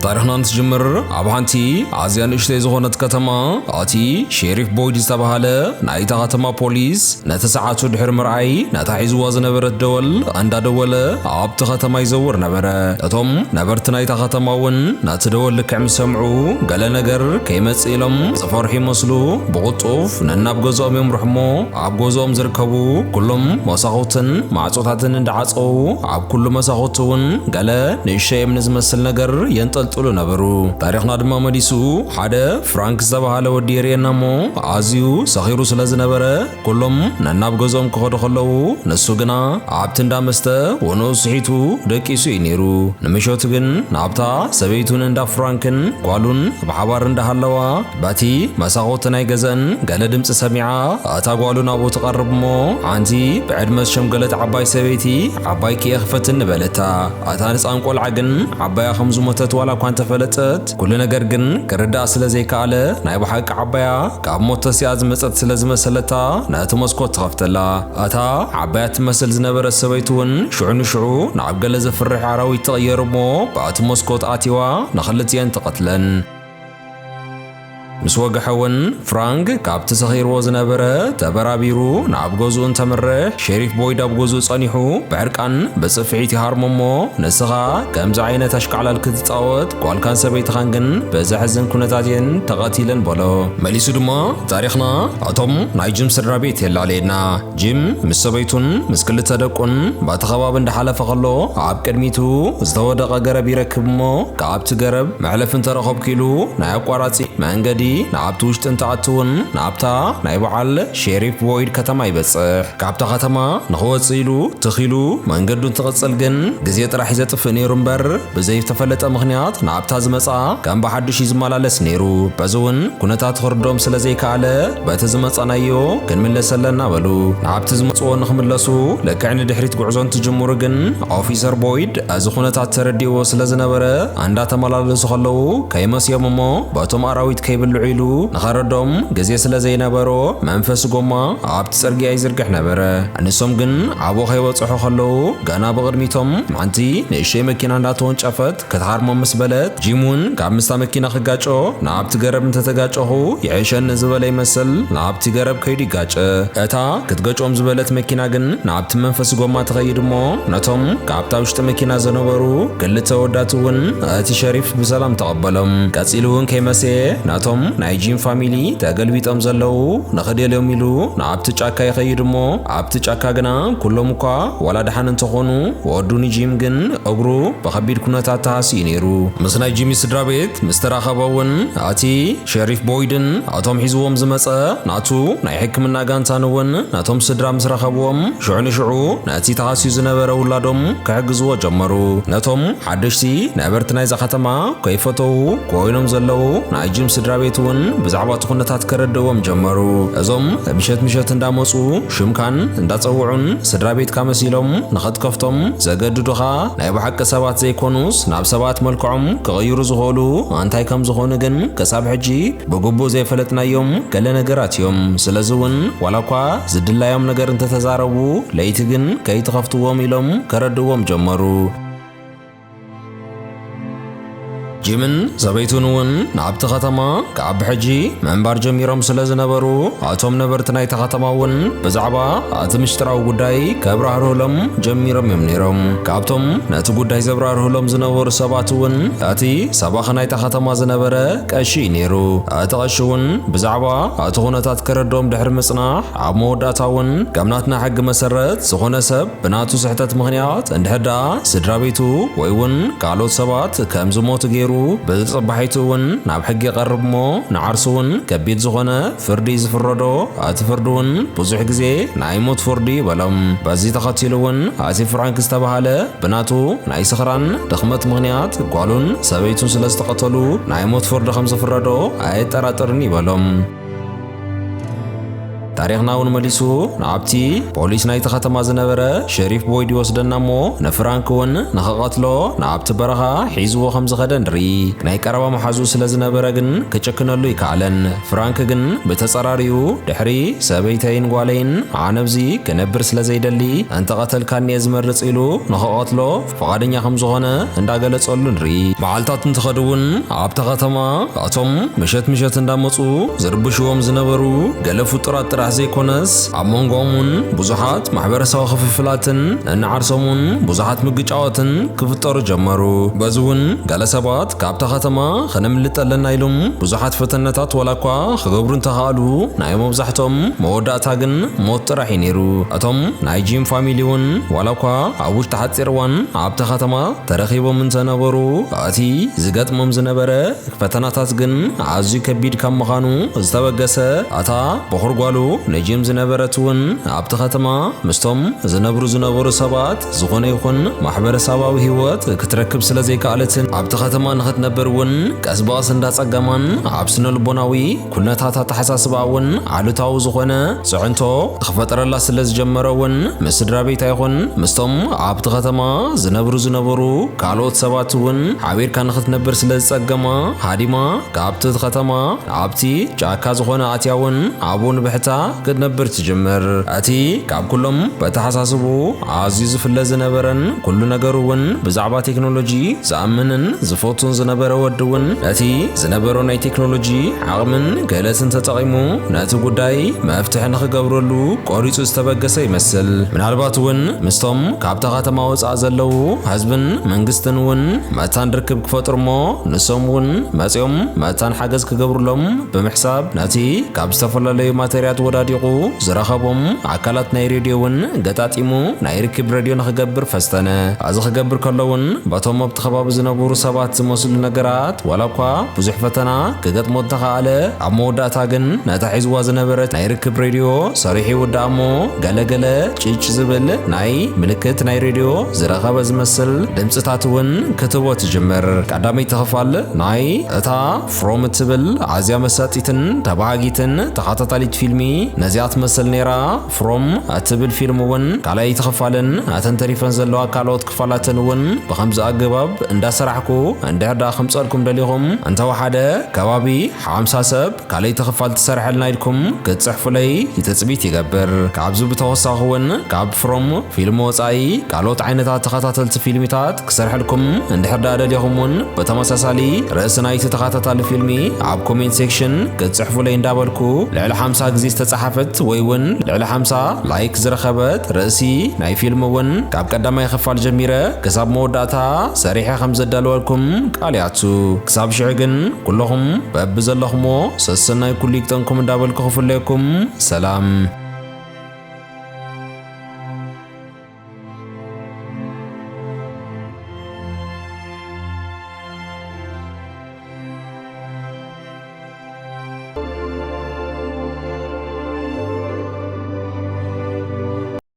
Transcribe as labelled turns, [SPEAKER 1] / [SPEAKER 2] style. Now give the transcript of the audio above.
[SPEAKER 1] ታሪኽና እንትጅምር ኣብ ሓንቲ ኣዝያ ንእሽተይ ዝኾነት ከተማ ኣቲ ሸሪፍ ቦይድ ዝተባሃለ ናይታ ከተማ ፖሊስ ነቲ ሰዓቱ ድሕሪ ምርኣይ ነታ ሒዝዋ ዝነበረት ደወል እንዳደወለ ኣብቲ ከተማ ይዘውር ነበረ። እቶም ነበርቲ ናይታ ከተማ እውን ነቲ ደወል ልክዕ ምስ ሰምዑ ገለ ነገር ከይመጽእ ኢሎም ዝፈርሑ ይመስሉ ብቕጡፍ ነናብ ገዝኦም የምርሑ እሞ ኣብ ገዝኦም ዝርከቡ ኩሎም መሳኹትን ማዕጾታትን እንዳዓፀው ኣብ ኩሉ መሳኹት እውን ገለ ንእሽተይ እምኒ ዝመስል ነገር የንጠልጥሉ ነበሩ። ታሪኽና ድማ መዲሱ ሓደ ፍራንክ ዝተባሃለ ወዲ የርእየና እሞ ኣዝዩ ሰኺሩ ስለ ዝነበረ ኩሎም ነናብ ገዝኦም ክኸዱ ከለዉ ንሱ ግና ኣብቲ እንዳ መስተ ወንኡ ስሒቱ ደቂሱ እዩ ነይሩ። ንምሸቱ ግን ናብታ ሰበይቱን እንዳ ፍራንክን ጓሉን ብሓባር እንዳሃለዋ ባቲ መሳኹት ናይ ገዘን ገለ ድምፂ ሰሚዓ እታ ጓሉ ናብኡ ትቐርብ እሞ ሓንቲ ብዕድመ ሸምገለት ዓባይ ሰበይቲ ዓባይ ክየ ክፈትን ንበለታ። እታ ንፃን ቆልዓ ግን ዓባያ ከም ዝሞተት ዋላ እኳ እንተፈለጠት ኩሉ ነገር ግን ክርዳእ ስለ ዘይከኣለ ናይ ብሓቂ ዓባያ ካብ ሞት ተስያ ዝመፀት ስለ ዝመሰለታ ነቲ መስኮት ትኸፍተላ። እታ ዓባያ ትመስል ዝነበረት ሰበይቲ እውን ሽዑ ንሽዑ ናብ ገለ ዘፍርሕ ኣራዊት ትቕየር እሞ በኣቲ መስኮት ኣትዋ ንኽልቲአን ትቐትለን። ምስ ወግሐውን ፍራንክ ካብቲ ሰኺርዎ ዝነበረ ተበራቢሩ ናብ ገዝኡ እንተምርሕ ሸሪፍ ቦይድ ኣብ ገዝኡ ጸኒሑ ብዕርቃን ብጽፍዒት ይሃርሞ እሞ ንስኻ ከምዚ ዓይነት ኣሽከዕላል ክትጻወት ጓልካን ሰበይትኻን ግን ብዘሕዝን ኩነታት እየን ተቐቲለን በሎ። መሊሱ ድማ ታሪኽና እቶም ናይ ጅም ስድራ ቤት የላለየና ጅም ምስ ሰበይቱን ምስ ክልተ ደቁን ባቲ ኸባቢ እንዳሓለፈ ከሎ ኣብ ቅድሚቱ ዝተወደቐ ገረብ ይረክብ እሞ ካብቲ ገረብ መሕለፍ እንተረኸብኩ ኢሉ ናይ ኣቋራፂ መንገዲ ናብቲ ውሽጢ እንተኣትውን ናብታ ናይ በዓል ሸሪፍ ቦይድ ከተማ ይበጽሕ። ካብታ ከተማ ንኽወፅእ ኢሉ ትኺሉ መንገዱ እንትቕጽል ግን ግዜ ጥራሕ ይዘጥፍእ ነይሩ እምበር ብዘይተፈለጠ ምኽንያት ናብታ ዝመጻ ከም ብሓድሽ ይዝመላለስ ነይሩ። በዚ እውን ኩነታት ክርዶም ስለ ዘይከኣለ በቲ ዝመጻናዮ ክንምለስ ኣለና በሉ። ናብቲ ዝመጽዎ ንኽምለሱ ልክዕ ንድሕሪት ጉዕዞ እንትጅምሩ ግን ኦፊሰር ቦይድ እዚ ኩነታት ተረዲእዎ ስለ ዝነበረ እንዳተመላለሱ ከለዉ ከይመስዮም እሞ በቶም ኣራዊት ከይብልዑ ኢሉ ንኸረዶም ግዜ ስለ ዘይነበሮ መንፈስ ጎማ ኣብቲ ጽርግያ ይዝርግሕ ነበረ። ንሶም ግን ኣብኡ ከይበጽሑ ከለዉ ገና ብቕድሚቶም ሓንቲ ንእሽተይ መኪና እንዳተወንጨፈት ክትሃርሞም ምስ በለት ጂሙን ካብ ምስታ መኪና ክጋጮ ናብቲ ገረብ እንተተጋጨኹ ይዕሸኒ ዝበለ ይመስል ናብቲ ገረብ ከይዱ ይጋጨ። እታ ክትገጮም ዝበለት መኪና ግን ናብቲ መንፈስ ጎማ ትኸይድ እሞ ነቶም ካብታ ውሽጢ መኪና ዝነበሩ ክልተ ወዳት እውን እቲ ሸሪፍ ብሰላም ተቐበሎም። ቀፂሉ እውን ከይመሰየ ናቶም ናይ ጂም ፋሚሊ ተገልቢጦም ዘለው ንኽደልዮም ኢሉ ናብቲ ጫካ ይኸይድ እሞ ኣብቲ ጫካ ግና ኩሎም እኳ ዋላ ድሓን እንተኾኑ ወዱኒ ጂም ግን እግሩ ብኸቢድ ኩነታት ተሃስዩ ነይሩ። ምስ ናይ ጂሚ ስድራ ቤት ምስ ተራኸበ እውን እቲ ሸሪፍ ቦይድን እቶም ሒዝዎም ዝመፀ ናቱ ናይ ሕክምና ጋንታን እውን ነቶም ስድራ ምስ ረኸብዎም ሽዑ ንሽዑ ነቲ ተሃስዩ ዝነበረ ውላዶም ክሕግዝዎ ጀመሩ። ነቶም ሓደሽቲ ነበርቲ ናይዛ ከተማ ከይፈተው ኮይኖም ዘለው ናይ ጂም ስድራ ቤት እውን ብዛዕባ እቲ ኩነታት ከረድእዎም ጀመሩ። እዞም ምሸት እንዳመፁ ሽምካን እንዳፀውዑን ስድራ ቤትካ መሲሎም ንኽትከፍቶም ዘገድዱኻ ናይ ብሓቂ ሰባት ዘይኮኑስ ናብ ሰባት መልክዖም ክቕይሩ ዝኽእሉ እንታይ ከም ዝኾኑ ግን ክሳብ ሕጂ ብግቡእ ዘይፈለጥናዮም ገለ ነገራት እዮም። ስለዚ እውን ዋላ እኳ ዝድላዮም ነገር እንተተዛረቡ ለይቲ ግን ከይትኸፍትዎም ኢሎም ከረድእዎም ጀመሩ። ጂምን ሰበይቱን እውን ናብቲ ከተማ ካብ ሕጂ መንባር ጀሚሮም ስለ ዝነበሩ እቶም ነበርቲ ናይቲ ከተማ እውን ብዛዕባ እቲ ምስጢራዊ ጉዳይ ከብራህርህሎም ጀሚሮም እዮም ነይሮም። ካብቶም ነቲ ጉዳይ ዘብራህርህሎም ዝነበሩ ሰባት እውን እቲ ሰባኺ ናይታ ከተማ ዝነበረ ቀሺ ነይሩ። እቲ ቀሺ እውን ብዛዕባ እቲ ኩነታት ከረድኦም ድሕሪ ምጽናሕ ኣብ መወዳእታ እውን ከም ናትና ሕጊ መሰረት ዝኾነ ሰብ ብናቱ ስሕተት ምኽንያት እንድሕር ደኣ ስድራ ቤቱ ወይ እውን ካልኦት ሰባት ከም ዝሞቱ ገይሩ ብፅባሒቱ እውን ናብ ሕጊ ይቐርብ እሞ ንዓርሱ እውን ከቢድ ዝኾነ ፍርዲ ዝፍረዶ እቲ ፍርዲ እውን ብዙሕ ግዜ ናይ ሞት ፍርዲ ይበሎም። በዚ ተኸቲሉ እውን እቲ ፍራንክ ዝተባሃለ ብናቱ ናይ ስኽራን ድኽመት ምኽንያት ጓሉን ሰበይቱን ስለ ዝተቐተሉ ናይ ሞት ፍርዲ ከም ዝፍረዶ ኣይጠራጠርን ይበሎም። ታሪኽና እውን መሊሱ ንኣብቲ ፖሊስ ናይቲ ከተማ ዝነበረ ሸሪፍ ቦይድ ይወስደና እሞ ንፍራንክ እውን ንኽቐትሎ ንኣብቲ በረኻ ሒዝዎ ከም ዝኸደ ንርኢ። ናይ ቀረባ መሓዙ ስለ ዝነበረ ግን ክጭክነሉ ይከኣለን። ፍራንክ ግን ብተጸራሪኡ ድሕሪ ሰበይተይን ጓለይን ኣነብዚ ክነብር ስለ ዘይደሊ እንተቐተልካኒ እየ ዝመርጽ ኢሉ ንኽቐትሎ ፈቓደኛ ከም ዝኾነ እንዳገለጸሉ ንርኢ። መዓልታት እንትኸድውን ኣብቲ ከተማ እቶም ምሸት እንዳመፁ ዝርብሽዎም ዝነበሩ ገለ ፍጡራት ጥራሕ ዘይኮነስ ኣብ መንጎኦምን ብዙሓት ማሕበረሰባዊ ክፍፍላትን እናዓርሶምን ብዙሓት ምግጫወትን ክፍጠሩ ጀመሩ። በዚ እውን ገለ ሰባት ካብታ ከተማ ክነምልጥ ኣለና ኢሎም ብዙሓት ፈተነታት ወላኳ ክገብሩ እንተኽኣሉ ናይ መብዛሕቶም መወዳእታ ግን ሞት ጥራሕ እዩ ነይሩ። እቶም ናይ ጂም ፋሚሊ እውን ዋላኳ ኣብ ውሽጢ ሓፂር እዋን ኣብታ ከተማ ተረኺቦም እንተነበሩ እቲ ዝገጥሞም ዝነበረ ፈተናታት ግን ኣዝዩ ከቢድ ካብ ምዃኑ ዝተበገሰ እታ በኹር ጓሉ ንጂም ዝነበረት እውን ኣብቲ ከተማ ምስቶም ዝነበሩ ሰባት ዝኾነ ይኹን ማሕበረሰባዊ ህይወት ክትረክብ ስለ ዘይከኣለትን ኣብቲ ከተማ ንኽትነብር እውን ቀስ በቐስ እንዳጸገማን ኣብ ስነ ልቦናዊ ኩነታት ኣተሓሳስባ እውን ዓሉታዊ ዝኾነ ጽዕንቶ ክፈጠረላ ስለ ዝጀመረ እውን ምስ ስድራ ቤታ ይኹን ምስቶም ኣብቲ ከተማ ዝነበሩ ካልኦት ሰባት እውን ሓቢርካ ንኽትነብር ስለ ዝጸገማ ሃዲማ ካብቲ ከተማ ኣብቲ ጫካ ዝኾነ ኣትያ እውን ኣብኡ ንብሕታ ክትነብር ትጅምር። እቲ ካብ ኩሎም በተሓሳስቡ ኣዝዩ ዝፍለ ዝነበረን ኩሉ ነገሩ እውን ብዛዕባ ቴክኖሎጂ ዝኣምንን ዝፈቱን ዝነበረ ወዲ እውን እቲ ዝነበሮ ናይ ቴክኖሎጂ ዓቕምን ክእለትን ተጠቒሙ ነቲ ጉዳይ መፍትሒ ንኽገብረሉ ቆሪፁ ዝተበገሰ ይመስል። ምናልባት እውን ምስቶም ካብታ ከተማ ወፃእ ዘለው ህዝብን መንግስትን እውን መታን ርክብ ክፈጥሩ እሞ ንሶም እውን መፂኦም መታን ሓገዝ ክገብሩሎም ብምሕሳብ ነቲ ካብ ዝተፈላለዩ ማተርያት ወዳዲቑ ዝረኸቦም ኣካላት ናይ ሬድዮ እውን ገጣጢሙ ናይ ርክብ ሬድዮ ንኽገብር ፈስተነ። እዚ ክገብር ከሎ እውን በቶም ኣብቲ ከባቢ ዝነበሩ ሰባት ዝመስሉ ነገራት ዋላኳ ብዙሕ ፈተና ክገጥሞ እንተኸኣለ ኣብ መወዳእታ ግን ነታ ሒዝዋ ዝነበረት ናይ ርክብ ሬድዮ ሰሪሑ ይውዳእ እሞ ገለገለ ጭጭ ዝብል ናይ ምልክት ናይ ሬድዮ ዝረኸበ ዝመስል ድምፅታት እውን ክትቦ ትጅምር። ቀዳመይቲ ክፋል ናይ እታ ፍሮም እትብል ኣዝያ መሳጢትን ተባሃጊትን ተኸታታሊት ፊልሚ ነዚኣ ትመስል ነይራ። ፍሮም እትብል ፊልም እውን ካልኣይቲ ክፋልን እተን ተሪፈን ዘለዋ ካልኦት ክፋላትን እውን ብኸምዚ ኣገባብ እንዳሰራሕኩ እንድሕር ዳ ከምፀልኩም ደሊኹም እንተወሓደ ከባቢ 50 ሰብ ካልኣይቲ ክፋል ትሰርሐልና ኢልኩም ክትፅሕፉለይ ተፅቢት ይገብር። ካብዚ ብተወሳኺ እውን ካብ ፍሮም ፊልም ወፃኢ ካልኦት ዓይነታት ተኸታተልቲ ፊልሚታት ክሰርሐልኩም እንድሕር ዳ ደሊኹም እውን ብተመሳሳሊ ርእሲ ናይቲ ተኸታታሊ ፊልሚ ኣብ ኮሜንት ሴክሽን ክትፅሕፉለይ እንዳበልኩ ልዕሊ 50 ግዜ ዝተፃሓፈት ወይ እውን ልዕሊ 50 ላይክ ዝረኸበት ርእሲ ናይ ፊልም እውን ካብ ቀዳማይ ክፋል ጀሚረ ክሳብ መወዳእታ ሰሪሐ ከም ዘዳልወልኩም ቃል ያቱ። ክሳብ ሽዑ ግን ኩለኹም በቢ ዘለኹሞ ሰሰናይ ኩሉ ይግጠምኩም እንዳበልኩ ክፍለየኩም ሰላም።